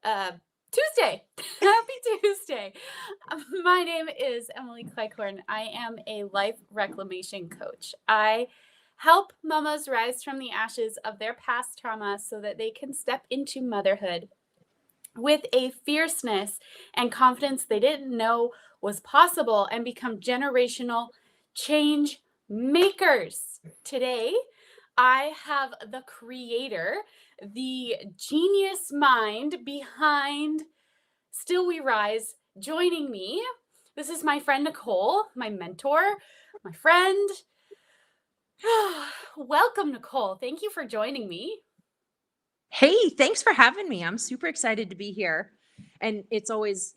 Uh, Tuesday. Happy Tuesday. My name is Emily Cleghorn. I am a life reclamation coach. I help mamas rise from the ashes of their past trauma so that they can step into motherhood with a fierceness and confidence they didn't know was possible and become generational change makers. Today, I have the creator, the genius mind behind Still We Rise, joining me. This is my friend Nicole, my mentor, my friend. Welcome, Nicole. Thank you for joining me. Hey, thanks for having me. I'm super excited to be here. And it's always,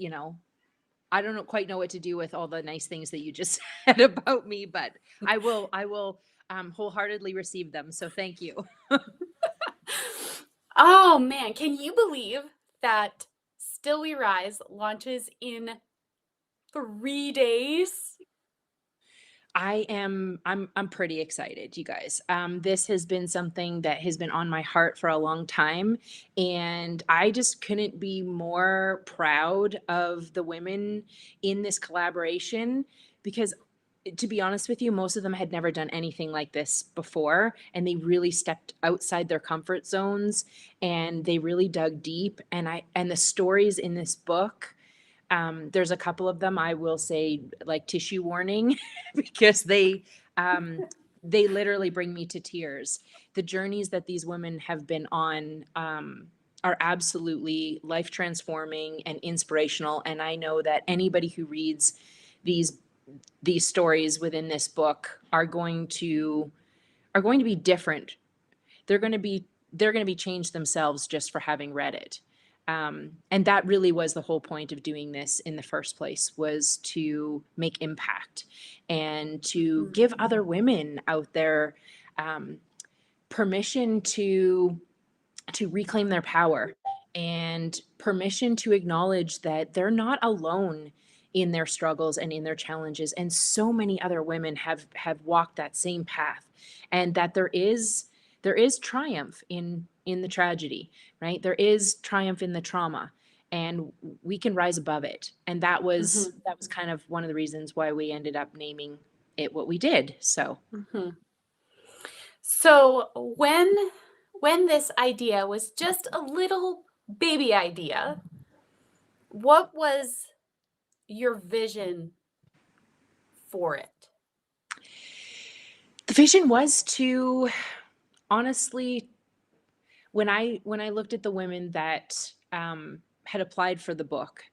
I don't quite know what to do with all the nice things that you just said about me, but I will wholeheartedly receive them. So thank you. Oh man, can you believe that Still We Rise launches in 3 days? I'm pretty excited, you guys. This has been something that has been on my heart for a long time, and I just couldn't be more proud of the women in this collaboration because to be honest with you, most of them had never done anything like this before, and they really stepped outside their comfort zones and they really dug deep. And the stories in this book, there's a couple of them I will say like tissue warning because they literally bring me to tears. The journeys that these women have been on are absolutely life transforming and inspirational. And I know that anybody who reads these these stories within this book are going to be different. They're going to be changed themselves just for having read it. And that really was the whole point of doing this in the first place, was to make impact and to give other women out there um, permission to reclaim their power and permission to acknowledge that they're not alone in their struggles and in their challenges, and so many other women have walked that same path, and that there is triumph in the tragedy, right? There is triumph in the trauma, and we can rise above it. And that was Mhm, that was kind of one of the reasons why we ended up naming it what we did. So mhm. So when this idea was just a little baby idea, what was your vision for it? the vision was to honestly, when I looked at the women that had applied for the book,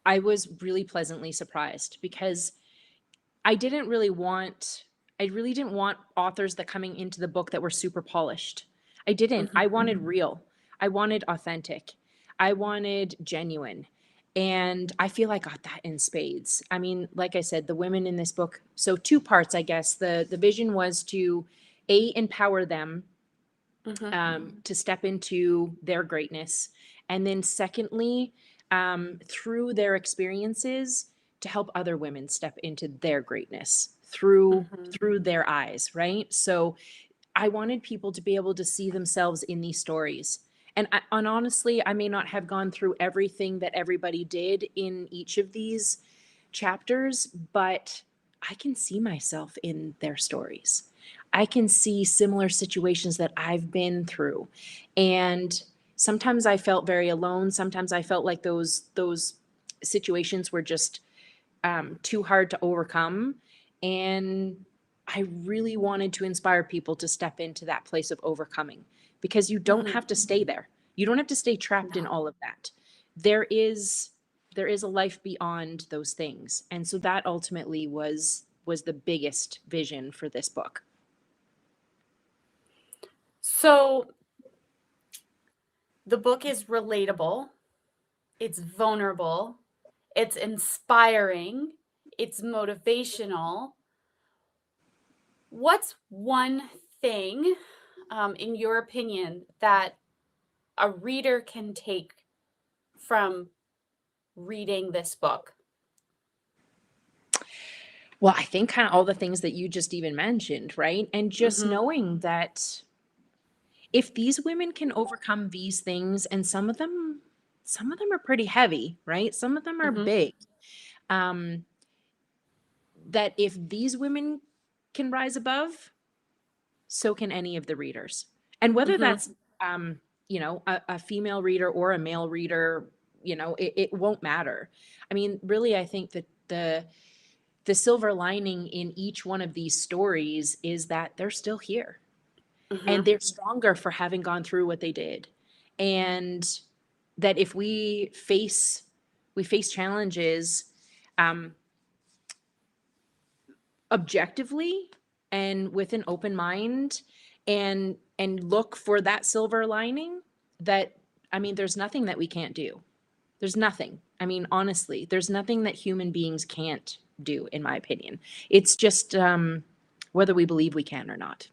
I was really pleasantly surprised because I really didn't want authors that coming into the book that were super polished. I didn't. I Mhm, wanted real. I wanted authentic. I wanted genuine. And I feel I got that in spades. I mean, like I said, the women in this book, so two parts, I guess. The vision was to empower them mhm, to step into their greatness. And then, secondly, through their experiences, to help other women step into their greatness mhm, through their eyes, right? So I wanted people to be able to see themselves in these stories. And honestly, I may not have gone through everything that everybody did in each of these chapters, but I can see myself in their stories. I can see similar situations that I've been through. And sometimes I felt very alone. Sometimes I felt like those situations were just too hard to overcome. And I really wanted to inspire people to step into that place of overcoming, because you don't mhm. have to stay there. You don't have to stay trapped in No. all of that. There is there is a life beyond those things. And so that ultimately was the biggest vision for this book. So the book is relatable, it's vulnerable, it's inspiring, it's motivational. What's one thing, in your opinion, that a reader can take from reading this book? Well, I think kind of all the things that you just even mentioned, right? And just Mhm, knowing that if these women can overcome these things, and some of them some of them are pretty heavy, right? Some of them are Mhm. big. Um, that if these women can rise above, so can any of the readers. And whether Mhm. that's, a female reader or a male reader, it won't matter. I mean, really, I think that the silver lining in each one of these stories is that they're still here and Mhm. they're stronger for having gone through what they did. And that if we face challenges, um, objectively and with an open mind, and look for that silver lining, that, I mean, there's nothing that we can't do. There's nothing. I mean, honestly, there's nothing that human beings can't do, in my opinion. It's just, whether we believe we can or not.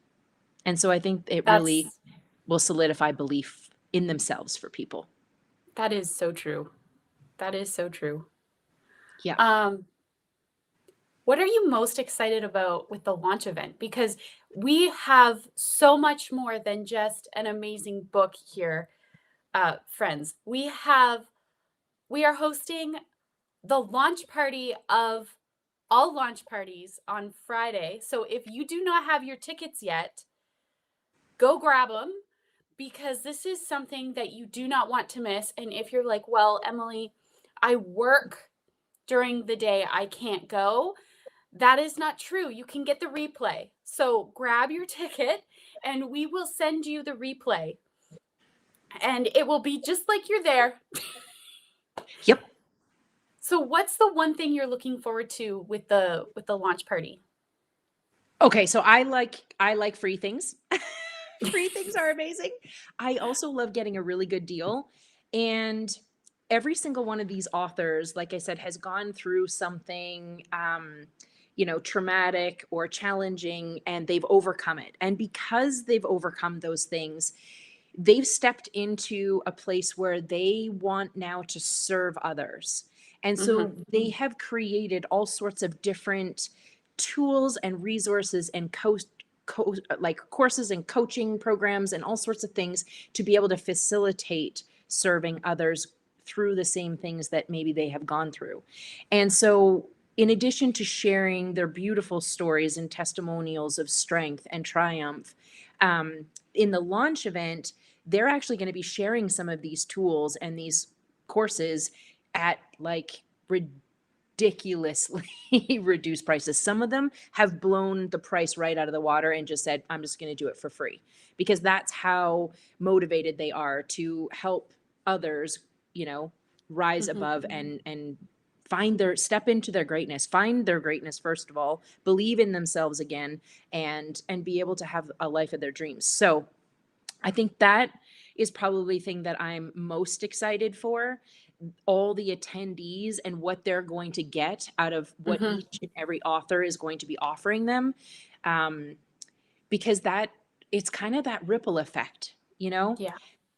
And so I think it really That's will solidify belief in themselves for people. that is so true. That is so true. Yeah. Um, what are you most excited about with the launch event? Because we have so much more than just an amazing book here, friends. We are hosting the launch party of all launch parties on Friday. So if you do not have your tickets yet, go grab them because this is something that you do not want to miss. And if you're like, well, Emily, I work during the day, I can't go. That is not true. You can get the replay. So grab your ticket and we will send you the replay. And it will be just like you're there. Yep. So what's the one thing you're looking forward to with the launch party? Okay, so I like free things. Free things are amazing. I also love getting a really good deal. And every single one of these authors, like I said, has gone through something, traumatic or challenging, and they've overcome it. And because they've overcome those things, they've stepped into a place where they want now to serve others. And Mhm. so they have created all sorts of different tools and resources and like courses and coaching programs and all sorts of things to be able to facilitate serving others through the same things that maybe they have gone through. And so, in addition to sharing their beautiful stories and testimonials of strength and triumph, in the launch event, they're actually going to be sharing some of these tools and these courses at like ridiculously reduced prices. Some of them have blown the price right out of the water and just said, I'm just going to do it for free, because that's how motivated they are to help others, rise Mhm. above and find their step into their greatness, find their greatness first of all, believe in themselves again, and be able to have a life of their dreams. So I think that is probably the thing that I'm most excited for, all the attendees and what they're going to get out of what Mhm. each and every author is going to be offering them. Um, because that it's kind of that ripple effect, Yeah.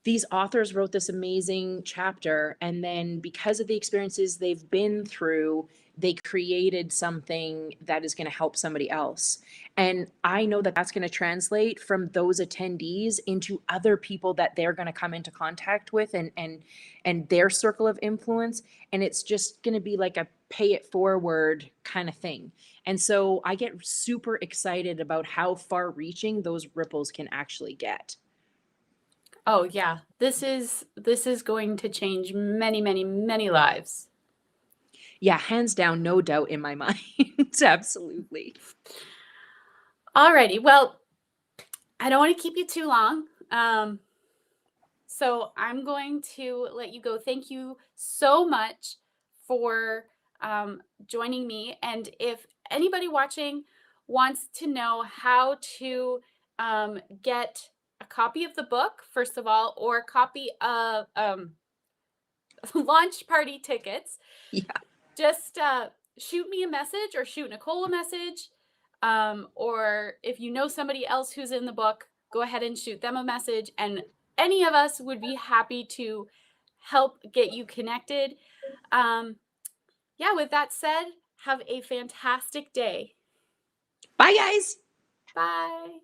these authors wrote this amazing chapter, and then because of the experiences they've been through, they created something that is going to help somebody else. And I know that that's going to translate from those attendees into other people that they're going to come into contact with, and their circle of influence, and it's just going to be like a pay it forward kind of thing. And so I get super excited about how far reaching those ripples can actually get. Oh yeah. This is going to change many, many, many lives. Yeah, hands down, no doubt in my mind. Absolutely. Alrighty. Well, I don't want to keep you too long. So I'm going to let you go. Thank you so much for joining me. And if anybody watching wants to know how to get a copy of the book, first of all, or a copy of launch party tickets, Yeah. just shoot me a message or shoot Nicole a message. Or if you know somebody else who's in the book, go ahead and shoot them a message. And any of us would be happy to help get you connected. Um, yeah, with that said, have a fantastic day. Bye, guys. Bye.